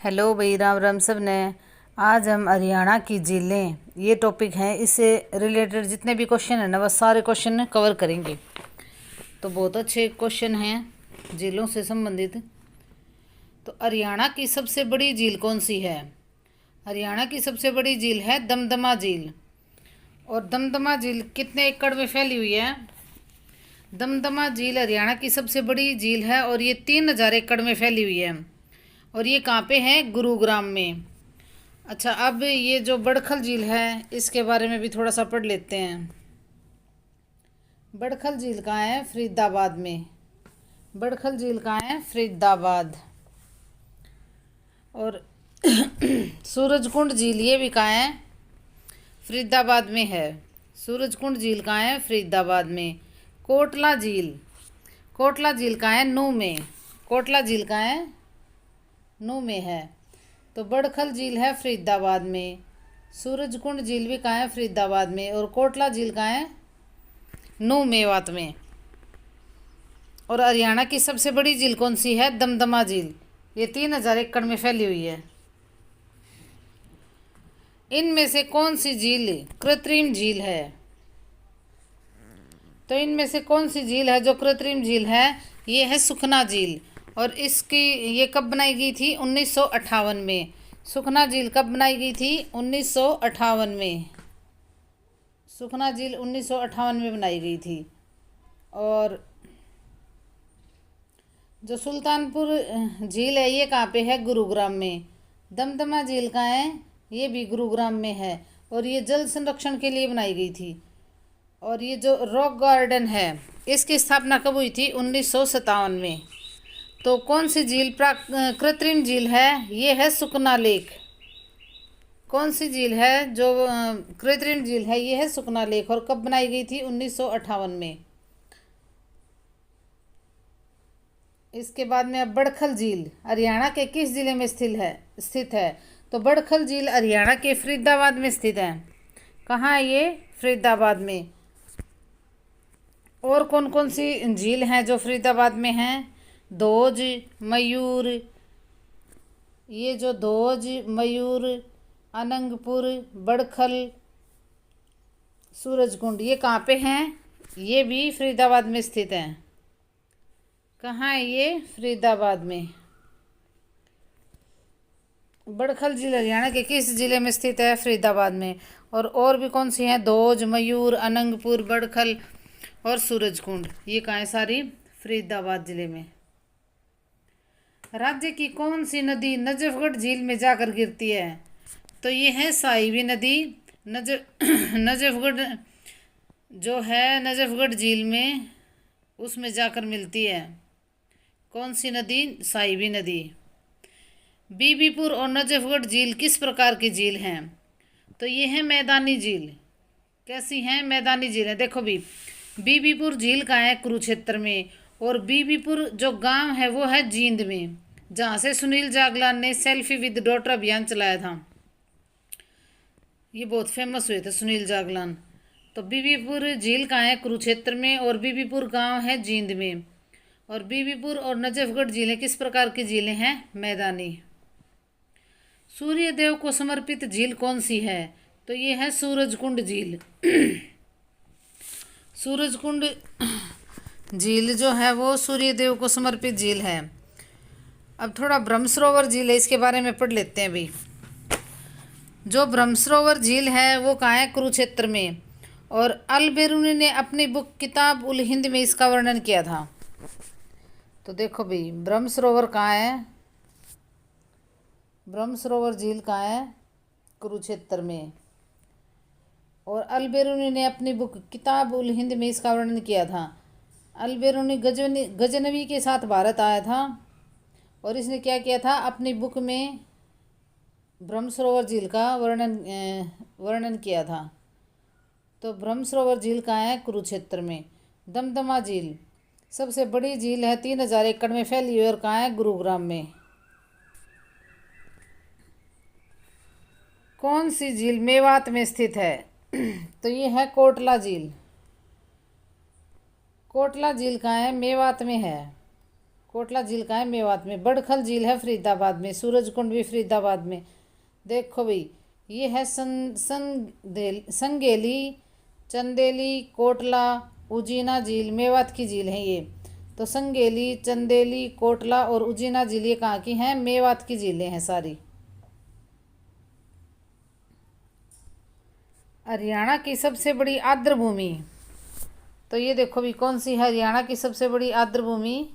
Hello भाई, राम राम सब ने। आज हम हरियाणा की झीलें ये टॉपिक है, इससे रिलेटेड जितने भी क्वेश्चन है ना वह सारे क्वेश्चन कवर करेंगे। तो बहुत अच्छे क्वेश्चन हैं झीलों से संबंधित। तो हरियाणा की सबसे बड़ी झील कौन सी है? हरियाणा की सबसे बड़ी झील है दमदमा झील। और दमदमा झील कितने एकड़ में फैली हुई है? दमदमा झील हरियाणा की सबसे बड़ी झील है और ये 3000 एकड़ में फैली हुई है। और ये कहाँ पे है? गुरुग्राम में। अच्छा, अब ये जो बड़खल झील है इसके बारे में भी थोड़ा सा पढ़ लेते हैं। बड़खल झील कहाँ है? फरीदाबाद में। बड़खल झील कहाँ है? फरीदाबाद। और सूरजकुंड झील ये भी कहाँ है? फरीदाबाद में है। सूरजकुंड झील कहाँ है? फरीदाबाद में। कोटला झील, कोटला झील कहाँ है? नूह में। कोटला झील कहाँ है? नूह में है। तो बड़खल झील है फरीदाबाद में, सूरजकुंड झील भी कहाँ है? फरीदाबाद में। और कोटला झील कहाँ है? नूह मेवात में। और हरियाणा की सबसे बड़ी झील कौन सी है? दमदमा झील। ये 3000 एकड़ में फैली हुई है। इनमें से कौन सी झील कृत्रिम झील है? तो इनमें से कौन सी झील है जो कृत्रिम झील है? ये है सुखना झील। और इसकी ये कब बनाई गई थी? 1958 में। सुखना झील कब बनाई गई थी? 1958 में। सुखना झील 1958 में बनाई गई थी। और जो सुल्तानपुर झील है ये कहाँ पे है? गुरुग्राम में। दमदमा झील कहाँ है? ये भी गुरुग्राम में है। और ये जल संरक्षण के लिए बनाई गई थी। और ये जो रॉक गार्डन है इसकी स्थापना कब हुई थी? 1957 में। तो कौन सी झील कृत्रिम झील है? ये है सुकना लेक। कौन सी झील है जो कृत्रिम झील है? ये है सुकना लेक। और कब बनाई गई थी? 1958 में। इसके बाद में अब बड़खल झील हरियाणा के किस जिले में स्थित है? तो बड़खल झील हरियाणा के फरीदाबाद में स्थित है। कहाँ है ये? फरीदाबाद में। और कौन कौन सी झील हैं जो फरीदाबाद में हैं? धोज, मयूर, ये जो धोज, मयूर, अनंगपुर, बड़खल, सूरजकुंड ये कहाँ पे हैं? ये भी फरीदाबाद में स्थित हैं। कहाँ है ये? फरीदाबाद में। बड़खल झील हरियाणा के किस जिले में स्थित है? फरीदाबाद में। और भी कौन सी हैं? धोज, मयूर, अनंगपुर, बड़खल और सूरजकुंड ये कहाँ है? सारी फरीदाबाद जिले में। राज्य की कौन सी नदी नजफगढ़ झील में जाकर गिरती है? तो ये है साहिबी नदी। नजफगढ़ जो है नजफगढ़ झील में उसमें जाकर मिलती है। कौन सी नदी? साहिबी नदी। बीबीपुर और नजफगढ़ झील किस प्रकार की झील हैं? तो ये है मैदानी झील। कैसी हैं? मैदानी झील है। देखो भी, बीबीपुर झील का है कुरुक्षेत्र में। और बीबीपुर जो गांव है वो है जींद में, जहाँ से सुनील जागलान ने सेल्फी विद डॉटर अभियान चलाया था। ये बहुत फेमस हुए थे सुनील जागलान। तो बीबीपुर झील कहाँ है? कुरुक्षेत्र में। और बीबीपुर गांव है जींद में। और बीबीपुर और नजफगढ़ झीलें किस प्रकार की झीलें हैं? मैदानी। सूर्यदेव को समर्पित झील कौन सी है? तो ये है सूरजकुंड झील। सूरजकुंड झील जो है वो सूर्यदेव को समर्पित झील है। अब थोड़ा ब्रह्मसरोवर झील है, इसके बारे में पढ़ लेते हैं भी। जो ब्रह्मसरोवर झील है वो कहाँ है? कुरुक्षेत्र में। और अल बेरूनी ने अपनी बुक किताब उल हिंद में इसका वर्णन किया था। तो देखो भाई, ब्रह्मसरोवर कहाँ है? ब्रह्मसरोवर झील कहाँ है? कुरुक्षेत्र में। और अल बेरूनी ने अपनी बुक किताब उल हिंद में इसका वर्णन किया था। अल बेरूनी गजनवी के साथ भारत आया था और इसने क्या किया था? अपनी बुक में ब्रह्मसरोवर झील का वर्णन किया था। तो ब्रह्मसरोवर झील कहाँ है? कुरुक्षेत्र में। दमदमा झील सबसे बड़ी झील है, 3000 एकड़ में फैली हुई और कहाँ है? गुरुग्राम में। कौन सी झील मेवात में स्थित है? तो ये है कोटला झील। कोटला झील कहाँ है? मेवात में है। कोटला झील कहाँ है? मेवात में। बड़खल झील है फरीदाबाद में। सूरजकुंड भी फरीदाबाद में। देखो भाई, ये है संगेली, चंदेली, कोटला, उजीना झील, मेवात की झील है ये। तो संगेली, चंदेली, कोटला और उजीना झील ये कहाँ की हैं? मेवात की झीलें हैं सारी। हरियाणा की सबसे बड़ी आर्द्र भूमि, तो ये देखो भी कौन सी है हरियाणा की सबसे बड़ी आर्द्र भूमि?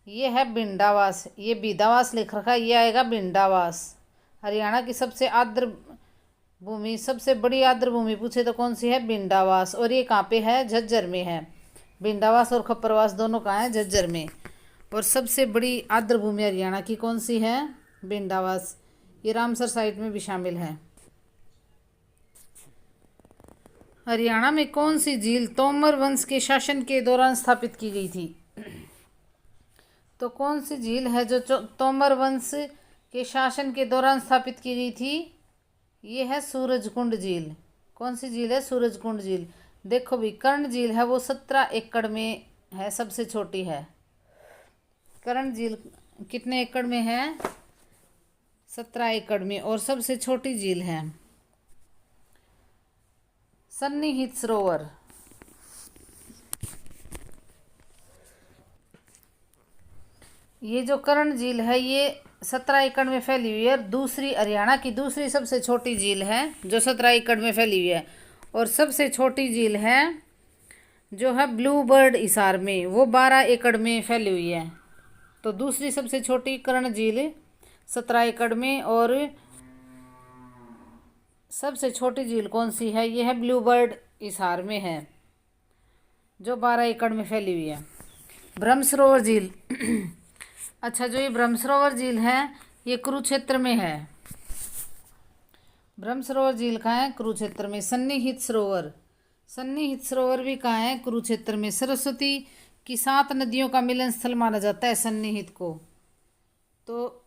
ये है भिंडावास। ये बीदावास लिख रखा है, ये आएगा भिंडावास। हरियाणा की सबसे आर्द्र भूमि, सबसे बड़ी आर्द्र भूमि पूछे तो कौन सी है? भिंडावास। और ये कहाँ पे है? झज्जर में है। भिंडावास और खप्परवास दोनों कहाँ है? झज्जर में। और सबसे बड़ी आर्द्र भूमि हरियाणा की कौन सी है? भिंडावास। ये रामसर साइट में भी शामिल है। हरियाणा में कौन सी झील तोमर वंश के शासन के दौरान स्थापित की गई थी? तो कौन सी झील है जो तोमर वंश के शासन के दौरान स्थापित की गई थी? ये है सूरजकुंड झील। कौन सी झील है? सूरजकुंड झील। देखो भी, कर्ण झील है वो 17 एकड़ में है, सबसे छोटी है। कर्ण झील कितने एकड़ में है? 17 एकड़ में। और सबसे छोटी झील है सन्निहित सरोवर। ये जो कर्ण झील है ये 17 एकड़ में फैली हुई है। दूसरी, हरियाणा की दूसरी सबसे छोटी झील है जो 17 एकड़ में फैली हुई है। और सबसे छोटी झील है जो है ब्लू बर्ड हिसार में, वो 12 एकड़ में फैली हुई है। तो दूसरी सबसे छोटी कर्ण झील 17 एकड़ में, और सबसे छोटी झील कौन सी है? ये है ब्लू बर्ड हिसार में है, जो 12 एकड़ में फैली हुई है। ब्रह्मसरोवर झील अच्छा, जो ये ब्रह्मसरोवर झील है ये कुरुक्षेत्र में है। ब्रह्मसरोवर झील कहाँ है? कुरुक्षेत्र में। सन्निहित सरोवर, सन्निहित सरोवर भी कहाँ है? कुरुक्षेत्र में। सरस्वती की 7 नदियों का मिलन स्थल माना जाता है सन्निहित को। तो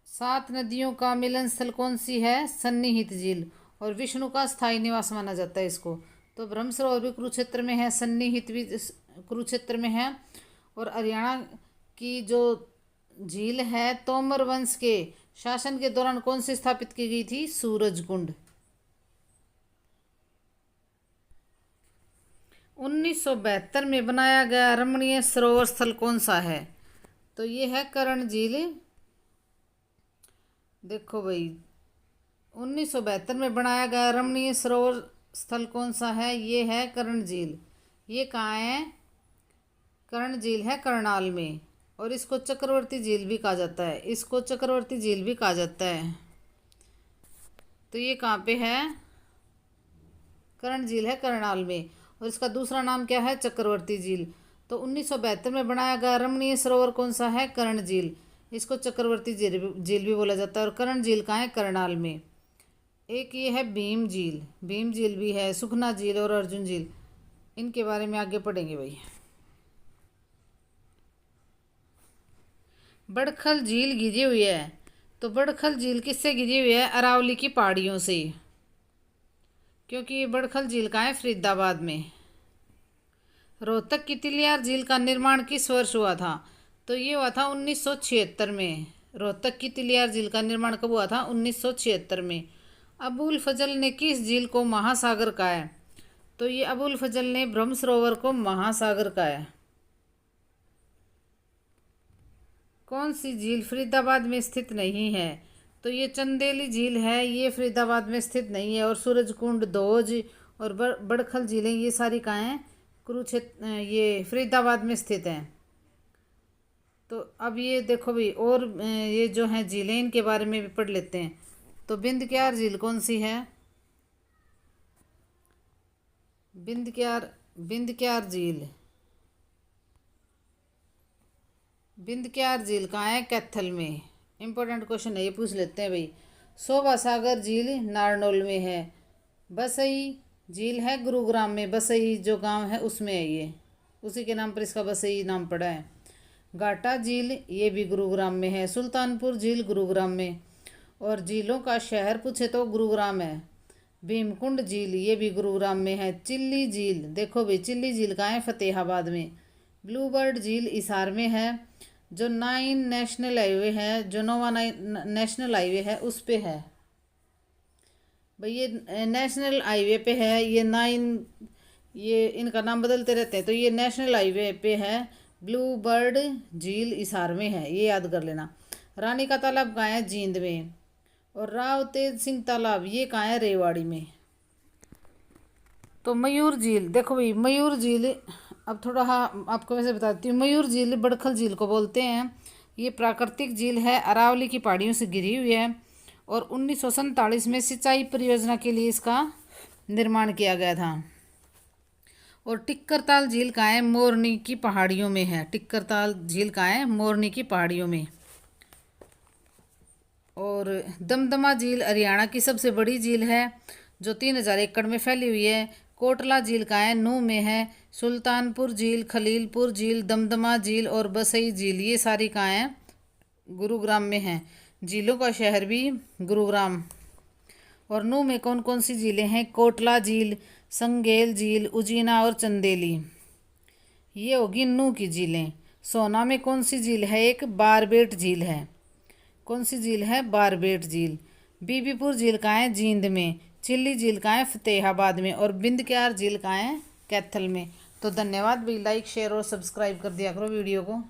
7 नदियों का मिलन स्थल कौन सी है? सन्निहित झील। और विष्णु का स्थायी निवास माना जाता है इसको। तो ब्रह्मसरोवर भी कुरुक्षेत्र में है, सन्निहित भी कुरुक्षेत्र में है। और हरियाणा की जो झील है तोमर वंश के शासन के दौरान कौन सी स्थापित की गई थी? सूरजकुंड। 1972 में बनाया गया रमणीय सरोवर स्थल कौन सा है? तो ये है कर्ण झील। देखो भाई, 1972 में बनाया गया रमणीय सरोवर स्थल कौन सा है? ये है कर्ण झील। ये कहाँ है? कर्ण झील है करनाल में। और इसको चक्रवर्ती झील भी कहा जाता है, इसको चक्रवर्ती झील भी कहा जाता है। तो ये कहाँ पे है? कर्ण झील है करनाल में। और इसका दूसरा नाम क्या है? चक्रवर्ती झील। तो 1972 में बनाया गया रमणीय सरोवर कौन सा है? कर्ण झील। इसको चक्रवर्ती झील भी बोला जाता है। और कर्ण झील कहाँ है? करनाल में। एक ये है भीम झील, भीम झील भी है, सुखना झील और अर्जुन झील, इनके बारे में आगे पढ़ेंगे भाई। बड़खल झील घिरी हुई है, तो बड़खल झील किससे घिरी हुई है? अरावली की पहाड़ियों से, क्योंकि ये बड़खल झील कहाँ है? फरीदाबाद में। रोहतक की तिलियार झील का निर्माण किस वर्ष हुआ था? तो ये हुआ था 1976 में। रोहतक की तिलियार झील का निर्माण कब हुआ था? 1976 में। अबुल फजल ने किस झील को महासागर कहा है? तो ये अबुल फजल ने ब्रह्म सरोवर को महासागर कहा है। कौन सी झील फरीदाबाद में स्थित नहीं है? तो ये चंदेली झील है, ये फरीदाबाद में स्थित नहीं है। और सूरजकुंड, धोज और बड़खल झीलें ये सारी कहाँ हैं? कुरुक्षेत्र, ये फरीदाबाद में स्थित हैं। तो अब ये देखो भी, और ये जो हैं झीलें इनके बारे में भी पढ़ लेते हैं। तो बिंदक्यार झील कौन सी है? बिंदक्यार झील, बिंदक्यार झील कहाँ है? कैथल में। इंपॉर्टेंट क्वेश्चन है, ये पूछ लेते हैं भाई। शोभा सागर झील नारनौल में है। बसई झील है गुरुग्राम में, बसई जो गांव है उसमें है, ये उसी के नाम पर इसका बसई नाम पड़ा है। घाटा झील ये भी गुरुग्राम में है। सुल्तानपुर झील गुरुग्राम में। और झीलों का शहर पूछे तो गुरुग्राम है। भीमकुंड झील ये भी गुरुग्राम में है। चिल्ली झील, देखो भाई चिल्ली झील कहाँ है? फतेहाबाद में। ब्लू बर्ड झील हिसार में है। जो 9 नेशनल हाईवे है, जो 9वां नेशनल हाईवे है उस पे है भाई। ये नेशनल हाईवे पे है, ये 9, ये इनका नाम बदलते रहते हैं, तो ये नेशनल हाईवे पे है। ब्लू बर्ड झील हिसार में है, ये याद कर लेना। रानी का तालाब कहाँ है? जींद में। और राव तेज सिंह तालाब ये कहाँ है? रेवाड़ी में। तो मयूर झील, देखो भाई मयूर झील, अब थोड़ा हाँ आपको वैसे बताती हूँ। मयूर झील बड़खल झील को बोलते हैं। ये प्राकृतिक झील है, अरावली की पहाड़ियों से घिरी हुई है और 1947 में सिंचाई परियोजना के लिए इसका निर्माण किया गया था। और टिक्करताल झील कहाँ है? मोरनी की पहाड़ियों में है। टिक्करताल झील कहाँ है? मोरनी की पहाड़ियों में। और दमदमा झील हरियाणा की सबसे बड़ी झील है, जो 3000 एकड़ में फैली हुई है। कोटला झील कहाँ है? नूह में है। सुल्तानपुर झील, खलीलपुर झील, दमदमा झील और बसई झील ये सारी कहाँ हैं? गुरुग्राम में हैं। झीलों का शहर भी गुरुग्राम। और नूह में कौन कौन सी झीलें हैं? कोटला झील, संगेल झील, उजीना और चंदेली, ये होगी नूह की झीलें। सोना में कौन सी झील है? एक बारबेट झील है। कौन सी झील है? बारबेट झील। बीबीपुर झील कहाँ है? जींद में। चिल्ली झील कहाँ है? फतेहाबाद में। और बिंदक्यार झील कहाँ है? कैथल में। तो धन्यवाद भाई, लाइक शेयर और सब्सक्राइब कर दिया करो वीडियो को।